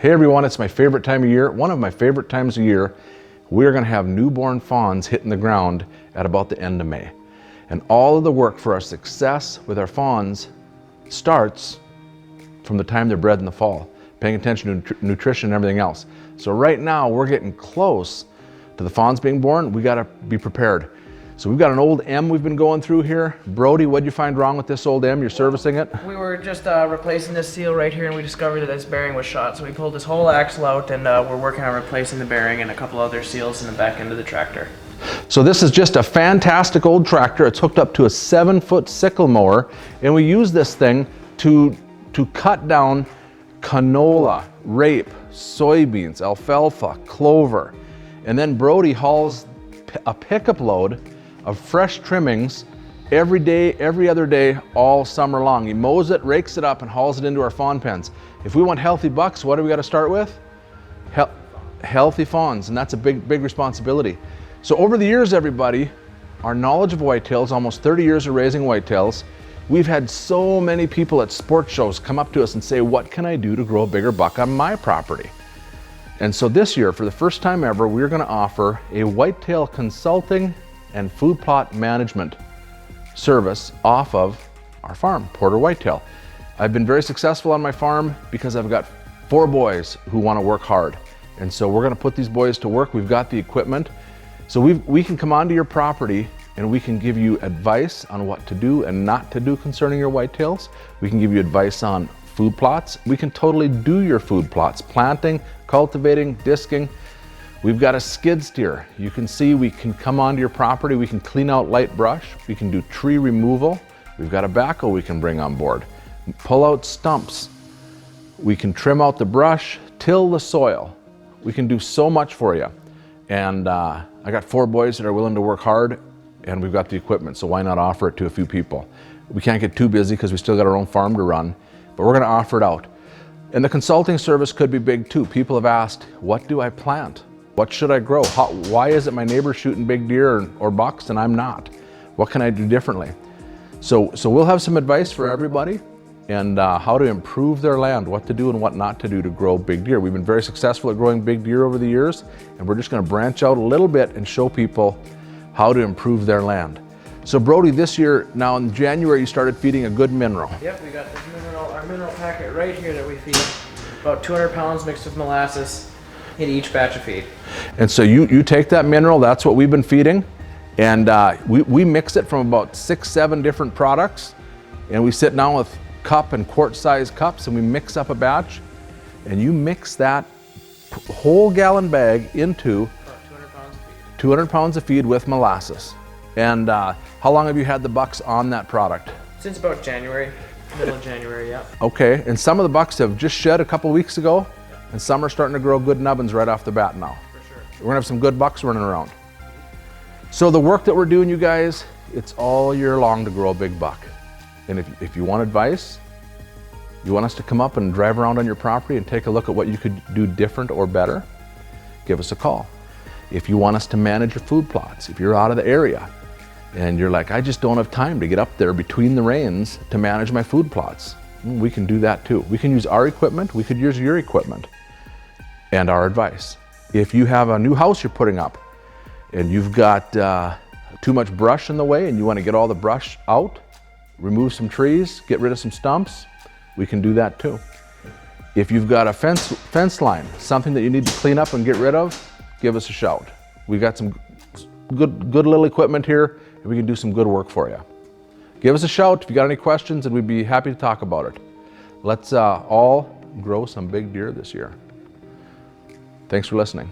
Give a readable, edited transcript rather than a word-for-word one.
Hey everyone, it's my favorite time of year, one of my favorite times of year. We're gonna have newborn fawns hitting the ground at about the end of May. And all of the work for our success with our fawns starts from the time they're bred in the fall, paying attention to nutrition and everything else. So right now we're getting close to the fawns being born. We gotta be prepared. So we've got an old M we've been going through here. Brody, what'd you find wrong with this old M? You're servicing it? We were just replacing this seal right here, and we discovered that this bearing was shot. So we pulled this whole axle out, and we're working on replacing the bearing and a couple other seals in the back end of the tractor. So this is just a fantastic old tractor. It's hooked up to a 7-foot sickle mower, and we use this thing to cut down canola, rape, soybeans, alfalfa, clover. And then Brody hauls a pickup load of fresh trimmings every day, every other day, all summer long. He mows it, rakes it up, and hauls it into our fawn pens. If we want healthy bucks, what do we got to start with? Healthy fawns, and that's a big responsibility. So over the years, everybody, our knowledge of whitetails, almost 30 years of raising whitetails, we've had so many people at sports shows come up to us and say, what can I do to grow a bigger buck on my property? And so this year, for the first time ever, we're going to offer a whitetail consulting and food plot management service off of our farm, Porter Whitetail. I've been very successful on my farm because I've got 4 boys who want to work hard. And so we're going to put these boys to work. We've got the equipment. So we can come onto your property and we can give you advice on what to do and not to do concerning your whitetails. We can give you advice on food plots. We can totally do your food plots, planting, cultivating, disking. We've got a skid steer. You can see we can come onto your property. We can clean out light brush. We can do tree removal. We've got a backhoe we can bring on board. Pull out stumps. We can trim out the brush, till the soil. We can do so much for you. And I got 4 boys that are willing to work hard, and we've got the equipment, so why not offer it to a few people? We can't get too busy because we still got our own farm to run, but we're gonna offer it out. And the consulting service could be big too. People have asked, what do I plant? What should I grow? Why is it my neighbor's shooting big deer or bucks and I'm not? What can I do differently? So we'll have some advice for everybody and how to improve their land, what to do and what not to do to grow big deer. We've been very successful at growing big deer over the years, and we're just gonna branch out a little bit and show people how to improve their land. So Brody, this year, now in January, you started feeding a good mineral. Yep, we got this our mineral packet right here that we feed. About 200 pounds mixed with molasses in each batch of feed. And so you take that mineral, that's what we've been feeding, and we mix it from about 6-7 different products, and we sit down with cup and quart size cups and we mix up a batch, and you mix that whole gallon bag into 200 pounds of feed with molasses. And how long have you had the bucks on that product? Since about January, middle of January, yeah. Okay, and some of the bucks have just shed a couple weeks ago, and some are starting to grow good nubbins right off the bat now. For sure. We're gonna have some good bucks running around. So the work that we're doing, you guys, it's all year long to grow a big buck. And if you want advice, you want us to come up and drive around on your property and take a look at what you could do different or better, give us a call. If you want us to manage your food plots, if you're out of the area and you're like, I just don't have time to get up there between the rains to manage my food plots, we can do that too. We can use our equipment, we could use your equipment and our advice. If you have a new house you're putting up and you've got too much brush in the way and you want to get all the brush out, remove some trees, get rid of some stumps, we can do that too. If you've got a fence line, something that you need to clean up and get rid of, give us a shout. We got some good little equipment here, and we can do some good work for you. Give us a shout if you got any questions, and we'd be happy to talk about it. Let's all grow some big deer this year. Thanks for listening.